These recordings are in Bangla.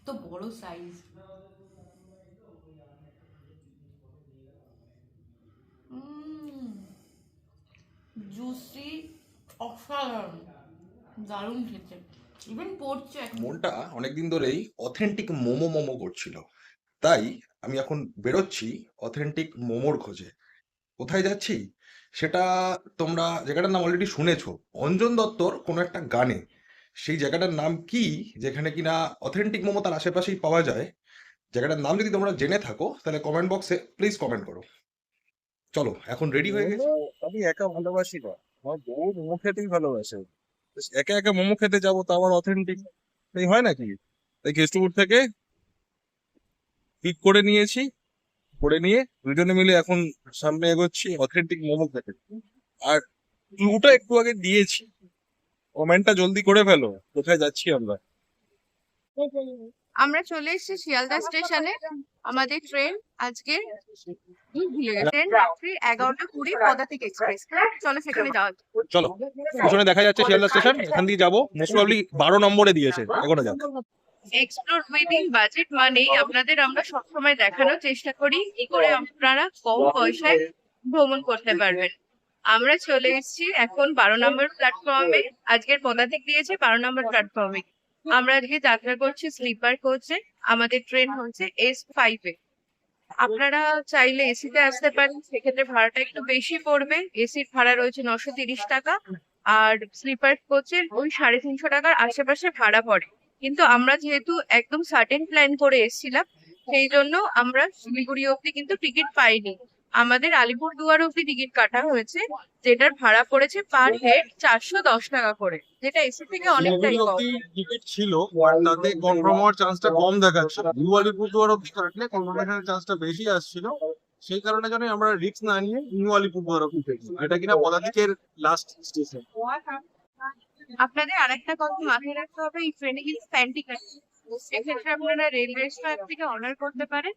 এত বড় সাইজ। জুসি, অসাধারণ, দারুণ খেতে। ইভেন পড়ছে এখন। মনটা অনেকদিন ধরেই অথেন্টিক মোমো মোমো করছিল, তাই আমি এখন বেরোচ্ছি অথেন্টিক মোমোর খোঁজে। কোথায় যাচ্ছি সেটা তোমরা জায়গাটার নাম অলরেডি শুনেছো, অঞ্জন দত্তর কোনো একটা গানে। সেই জায়গাটার নাম কি, যেখানে কিনা অথেন্টিক মোমো তার আশেপাশেই পাওয়া যায়, জায়গাটার নাম যদি তোমরা জেনে থাকো তাহলে কমেন্ট বক্সে প্লিজ কমেন্ট করো। চলো এখন রেডি হয়ে গেছি। মোমো আমি একা ভালোবাসি না, আমার বউ মোমো খেতেই ভালোবাসে। তো একা একা মোমো খেতে যাবো, তো আবার অথেন্টিক এই হয় নাকি? তাই কেষ্টপুর থেকে পিক করে নিয়েছি, করে নিয়ে দুজনে মিলে এখন সামনে এগোচ্ছি অথেন্টিক মোমো খেতে। আর ক্লুটা একটু আগে দিয়েছি, কমেন্টটা জলদি করে ফেলো, কোথায় যাচ্ছি আমরা। আমরা চলে এসেছি শিয়ালদা স্টেশনে। আমাদের ট্রেন আজকে ট্রেন রাত্রি 11টা 20 পদাতিক এক্সপ্রেস। চলো সেখানে যাওয়া যাক। চলো, পিছনে দেখা যাচ্ছে শিয়ালদা স্টেশন, এখান দিয়ে যাবো। মোস্ট প্রবাবলি 12 নম্বরে দিয়েছে, এখনো যাক। এক্সপ্লোর উইদিন বাজেট মানেই আপনাদের আমরা সবসময় দেখানোর চেষ্টা করি কি করে আপনারা কম পয়সায় ভ্রমণ করতে পারবেন। আমরা চলে এসেছি এখন 12 নম্বর প্ল্যাটফর্মে। আজকের পদাতিক দিয়েছে 12 নম্বর প্ল্যাটফর্মে। আমরা আজকে যাত্রা করছি স্লিপার কোচে। আমাদের ট্রেন হচ্ছে S5 এ। আপনারা চাইলে এসিতে আসতে পারেন, সেক্ষেত্রে ভাড়াটা একটু বেশি পড়বে। এসির ভাড়া রয়েছে 930 টাকা, আর স্লিপার কোচের ওই 350 টাকার আশেপাশে ভাড়া পড়ে। কিন্তু আমরা যেহেতু একদম সার্টেন প্ল্যান করে এসেছিলাম, সেই জন্য আমরা শিলিগুড়ি অব্দি কিন্তু টিকিট পাইনি। আমাদের আলিপুরদুয়ার অব্দি টিকিট কাটা হয়েছে, যেটার ভাড়া পড়েছে পার হেড 410 টাকা করে, যেটা এসি থেকে অনেকটাই কম। টিকিট ছিল, তাতে কনফার্ম হওয়ার চান্সটা কম দেখাচ্ছে। নিউ আলিপুরদুয়ার অব্দি কাটলে কনফার্মেশনের চান্সটা বেশি আসছিল। সেই কারণে জন্য আমরা রিস্ক না নিয়ে নিউ আলিপুরদুয়ার অব্দি পেয়েছি, এটা কিনা পদাতিকের লাস্ট স্টেশন। আপনাদের আরেকটা কথা মাথায় রাখতে হবে, এই ট্রেনে কিন্তু প্যান্টি কাটে। সেক্ষেত্রে আপনারা রেলওয়ে স্ট্যান্ড থেকে অর্ডার করতে পারেন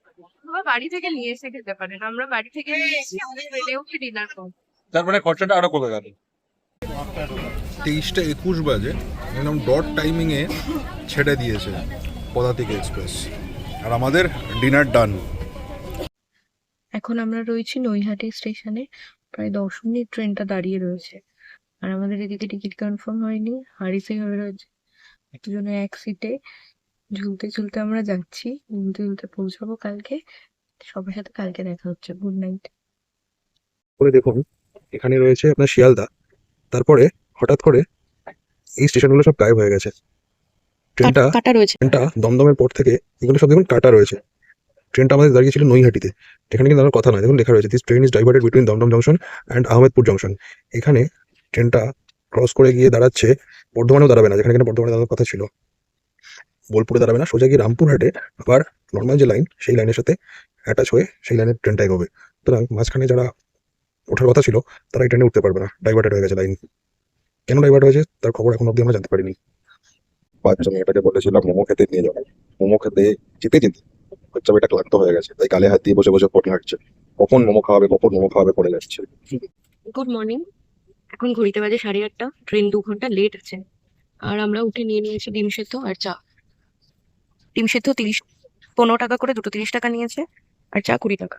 বা বাড়ি থেকে নিয়ে এসে খেতে পারেন। আমরা বাড়ি থেকে নিয়ে এসে আমাদের ট্রেনেও ডিনার করবো। তার মানে খরচাটা আরো কমে গেল। 23টা 21 বাজে, একদম ডট টাইমিং এ ছেড়ে দিয়েছে পদাতিক এক্সপ্রেস, আর আমাদের ডিনার ডান। এখন আমরা রয়েছি নৈহাটি স্টেশনে। প্রায় 10 মিনিট ট্রেনটা দাঁড়িয়ে রয়েছে, আর আমাদের এদিকে টিকিট কনফার্ম হয়নি, হারিসে হয়ে রয়েছে। দুজনে এক সিটে ঝুলতে ঝুলতে আমরা যাচ্ছি, ঝুলতে ঝুলতে পৌঁছাবো কালকে। সবার সাথে কালকে দেখা হচ্ছে। Good night. করে দেখুন, এখানে রয়েছে আপনার শিয়ালদা, তারপরে হঠাৎ করে এই স্টেশনগুলো সব গায়েব হয়ে গেছে। কাটা রয়েছে। ট্রেনটা দমদমের পর থেকে এগুলো সব দেখুন কাটা রয়েছে। ট্রেনটা আমাদের দাঁড়িয়েছিল নৈহাটিতে, এখানে কিন্তু আমার কথা নয়, দেখুন লেখা রয়েছে this train is diverted between Dumdum junction and Ahmedpur junction. এখানে ট্রেনটা ক্রস করে গিয়ে দাঁড়াচ্ছে, বর্ধমানেও দাঁড়াবে না, যেখানে এখানে বর্ধমানে দাঁড়ানোর কথা ছিল। বোলপুরে দাঁড়াবে না, সোজা গিয়ে রামপুরহাটে আবার নর্মাল যে লাইন সেই লাইনের সাথে অ্যাটাচ হয়ে সেই লাইনের ট্রেনটা এগোবে। সুতরাং মাঝখানে যারা ওঠার কথা ছিল তারা এই ট্রেনে উঠতে পারবে না, ডাইভার্টেড হয়ে গেছে লাইন। কেন ডাইভার্ট হয়েছে তার খবর এখন অব্দি আমরা জানতে পারিনি। বাচ্চা মেয়েটাকে বলেছিলাম মোমো খেতে নিয়ে যাবো, মোমো খেতে যেতে যেতে বাচ্চা মেয়েটা ক্লান্ত হয়ে গেছে, তাই গালে হাত দিয়ে বসে বসে ফোন হাঁটছে, কখন মোমো খাওয়াবে কখন মোমো খাওয়াবে পড়ে যাচ্ছে। Good morning. এখন ঘড়িতে বাজে 8:30। ট্রেন 2 ঘন্টা লেট আছে, আর আমরা উঠে নিয়ে নিয়েছি ডিম সেদ্ধ আর চা। ডিম সেদ্ধ 15 টাকা করে, দুটো 30 টাকা নিয়েছে, আর চা 20 টাকা।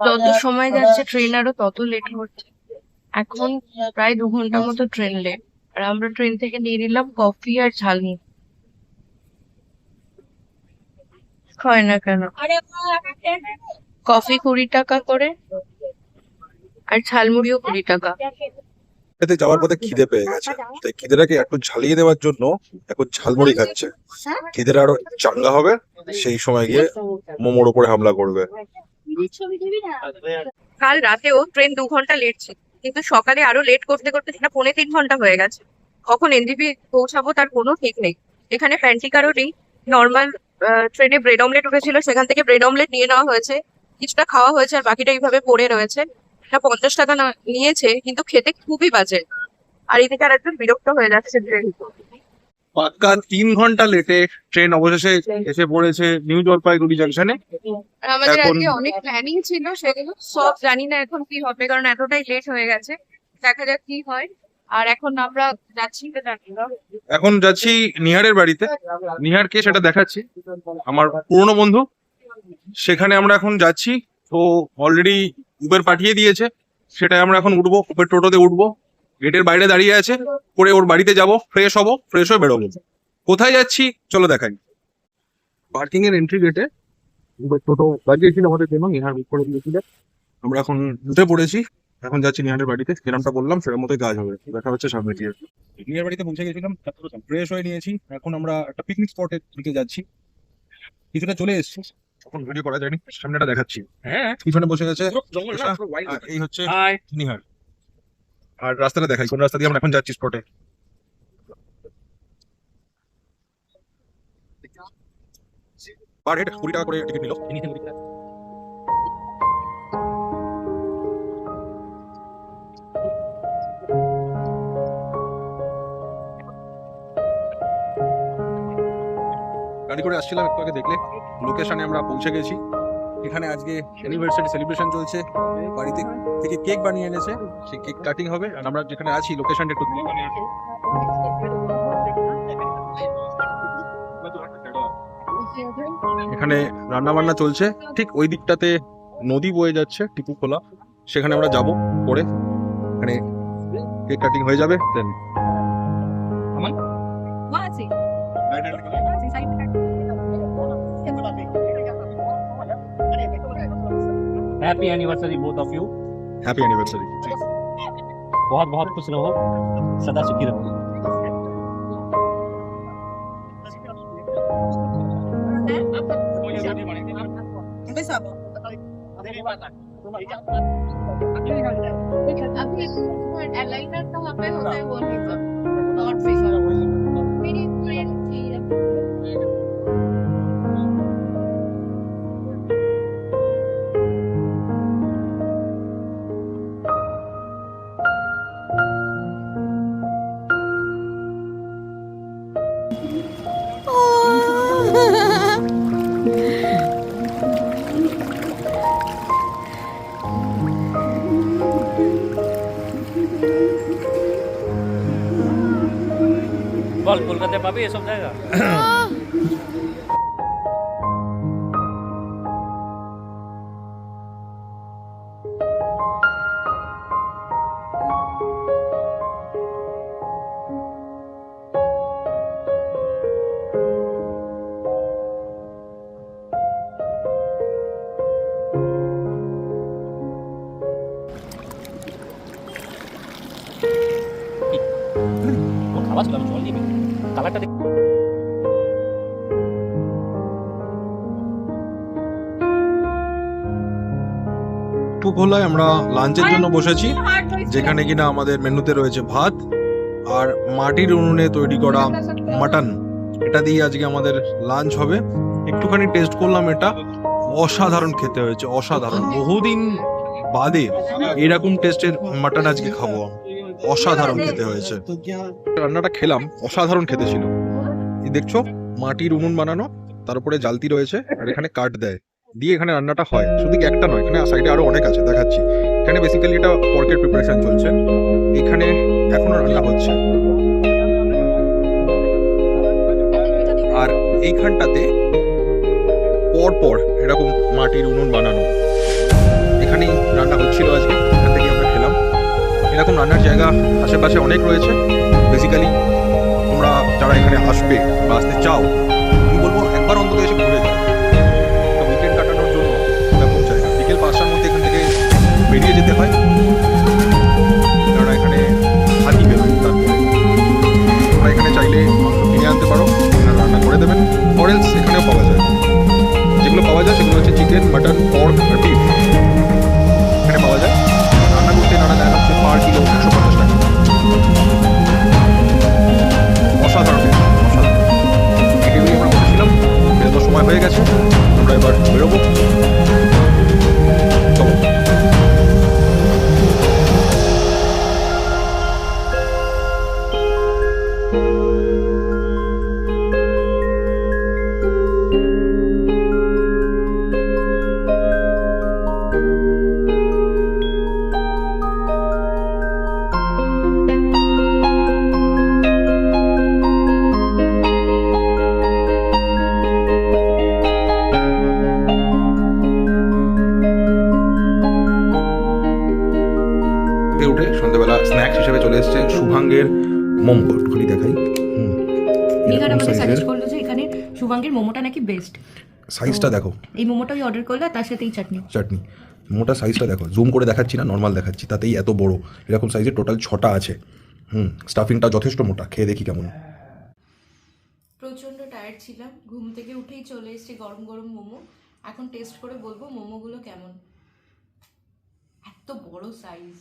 যত সময় যাচ্ছে ট্রেন আরো তত লেট হচ্ছে। এখন প্রায় 2 ঘন্টার মতো ট্রেন লেট, আর আমরা ট্রেন থেকে নিয়ে নিলাম কফি আর ঝালমুড়ি। হয় না কেন? কফি 20 টাকা করে, আর ঝালমুড়িও 20 টাকা। এতে যাওয়ার পথে খিদে পেয়ে গেছে, তাই খিদেটাকে একটু ঝালিয়ে দেওয়ার জন্য এখন ঝালমুড়ি খাচ্ছে। খিদেটা আরো চাঙ্গা হবে, সেই সময় গিয়ে মোমোর উপরে হামলা করবে। কাল রাতেও ট্রেন 2 ঘন্টা লেট ছিল, কিন্তু সকালে আরো লেট করতে করতে সেটা 3.25 ঘন্টা হয়ে গেছে। কখন এনজিপি পৌঁছাবো তার কোনো ঠিক নেই। এখানে প্যান্টিকারও নেই। নর্মাল ট্রেনে ব্রেড অমলেট উঠেছিল, সেখান থেকে ব্রেড অমলেট নিয়ে নেওয়া হয়েছে, কিছুটা খাওয়া হয়েছে, আর বাকিটা এইভাবে পড়ে রয়েছে। এটা 50 টাকা নিয়েছে, কিন্তু খেতে খুবই বাজে। আর এদিকে আর একজন বিরক্ত হয়ে যাচ্ছে ট্রেন। পাক্কা 3 ঘন্টা লেটে ট্রেন অবশেষে এসে পড়েছে নিউ জলপাইগুড়ি জাংশনে। আর আমাদের এখন- আজকে অনেক প্ল্যানিং ছিল, সেগুলো সব জানি না এখন কি হবে, কারণ এতটাই লেট হয়ে গেছে। দেখা যাক কি হয়। আর এখন আমরা যাচ্ছি এখন যাচ্ছি নিহারের বাড়িতে। নিহারকে সেটা দেখাচ্ছি, আমার পুরনো বন্ধু। সেখানে আমরা এখন যাচ্ছি। তো অলরেডি উবের পাঠিয়ে দিয়েছে, সেটাই আমরা এখন উঠবো, উবের টোটোতে উঠবো। গেটের বাইরে দাঁড়িয়ে আছে, করে ওর বাড়িতে যাব, ফ্রেশ হবো, ফ্রেশ হয়ে বেরোবো। কোথায় যাচ্ছি চলো দেখাই। পার্কিং এর এন্ট্রি গেটে উবের টোটো দাঁড়িয়েছিল আমাদের জন্য, নিহার বুক করে দিয়েছিল। আমরা এখন উঠে পড়েছি, এখন যাচ্ছি নিহারের বাড়িতে। যেরকমটা বললাম সেরকম মতোই কাজ হবে, দেখা হচ্ছে সামনে দিয়ে। নিহার বাড়িতে পৌঁছে গেছিলাম, ফ্রেশ হয়ে নিয়েছি। এখন আমরা একটা পিকনিক স্পটের দিকে যাচ্ছি, কিছুটা চলে এসেছি। এখন ভিডিও করা যায়নি, সামনেটা দেখাচ্ছি। হ্যাঁ, পিছনে বসে গেছে আর এই হচ্ছে নিহার। আর রাস্তাটা দেখাই, কোন রাস্তা দিয়ে আমরা এখন যাচ্ছি স্পটে। পার হেড 20 টাকা করে টিকিট নিল। গাড়ি করে আসছিলাম একটু আগে, দেখলে লোকেশনে আমরা পৌঁছে গেছি। এখানে আজকে অ্যানিভার্সারি সেলিব্রেশন চলছে, বাড়িতে থেকে কেক বানিয়ে এনেছে, সেই কেক কাটিং হবে। আর আমরা যেখানে আছি লোকেশনটা একটু এখানে রান্না বান্না চলছে। ঠিক ওই দিকটাতে নদী বয়ে যাচ্ছে, টিপু খোলা, সেখানে আমরা যাব। পরে এখানে কেক কাটিং হয়ে যাবে। Then happy anniversary both of you. Happy anniversary. बहुत बहुत खुश रहो, सदा सुखी रहो। लाइनर कहाँ पे होता है वो नहीं पता। और मेरी फ्रेंड थी বল কলকাতায় পাবি এসব জায়গা? খাওয়া ছিল, আমি জল নিবি, কালারটা দেখ। খোলায় আমরা লাঞ্চের জন্য বসেছি, যেখানে কিনা আমাদের মেনুতে রয়েছে ভাত আর মাটির উনুনে তৈরি করা মাটন। এটা দিয়ে আজকে আমাদের লাঞ্চ হবে। একটুখানি টেস্ট করলাম, এটা অসাধারণ খেতে হয়েছে, অসাধারণ। বহুদিন বাদে এরকম টেস্টের মাটন আজকে খাবো, অসাধারণ খেতে হয়েছে। রান্নাটা খেলাম, অসাধারণ খেতে ছিল। এই দেখছো মাটির উনুন বানানো, তার উপরে জালতি রয়েছে, আর এখানে কাঠ দেয়, দিয়ে এখানে রান্নাটা হয়। শুধু কি একটা নয়, এখানে সাইডে আরো অনেক আছে, দেখাচ্ছি। এখানে বেসিক্যালি এটা পর্কের প্রিপারেশন চলছে, এখানে এখনো রান্না হচ্ছে। আর এইখানটাতে পরপর এরকম মাটির উনুন বানানো, এখানেই রান্না হচ্ছিল আজকে, এখান থেকে আমরা খেলাম। এরকম রান্নার জায়গা আশেপাশে অনেক রয়েছে। বেসিক্যালি তোমরা যারা এখানে আসবে বা আসতে চাও, আমি বলবো একবার অন্তত এসে ঘুরে যাও। উইকেন্ড কাটানোর জন্য ব্যাপক জায়গা। বিকেল 5টার মধ্যে এখান থেকে বেরিয়ে যেতে হয়, কারণ এখানে হাতি বেরোয়। তারপরে তোমরা এখানে চাইলে মাংস কিনে আনতে পারো, এখানে রান্না করে দেবেন। ফরেলস এখানেও পাওয়া যায়, যেগুলো পাওয়া যায় সেগুলো হচ্ছে চিকেন, মাটন, পর্ক আর বিফ এখানে পাওয়া যায়। রান্না করতে নানা দেয় হচ্ছে পার কিলো 150 টাকা। অসাধারণ, অসাধারণ। এই টেবিলে আমরা বসেছিলাম, বেরোনোর সময় চলে এসেছে শুভাঙ্গের মোমো, একটুখানি দেখাই। নিহার এরকম আমাদের সাইজের সাজেস্ট করলো যে এখানে শুভাঙ্গের মোমোটা নাকি বেস্ট। সাইজটা দেখো, এই মোমোটাই অর্ডার করলো, তার সাথে এই চাটনি। চাটনি। মোটা সাইজটা দেখো, জুম করে দেখাচ্ছি না, নর্মাল দেখাচ্ছি, তাতেই এত বড়। এরকম সাইজের টোটাল 6টা আছে। স্টাফিংটা যথেষ্ট মোটা, খেয়ে দেখি কেমন। প্রচণ্ড টায়ার্ড ছিলাম, ঘুম থেকে উঠেই চলে এসেছি গরম গরম মোমো। এখন টেস্ট করে বলবো মোমোগুলো কেমন। এত বড় সাইজ,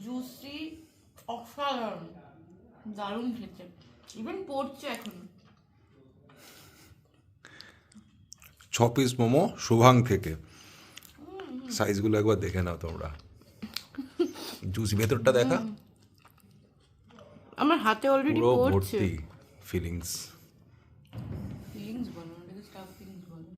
জুসি, অসাধারণ, দারুণ খেতে। ইভেন পড়ছে এখন। 6 পিস মোমো শুভাং থেকে। সাইজগুলো একবার দেখে নাও তোমরা। জুস ভেতরটা দেখা, আমার হাতে অলরেডি পুরো পড়ছে। ভর্তি ফিলিংস। ফিলিংস বলো, স্টাফিংস বলো।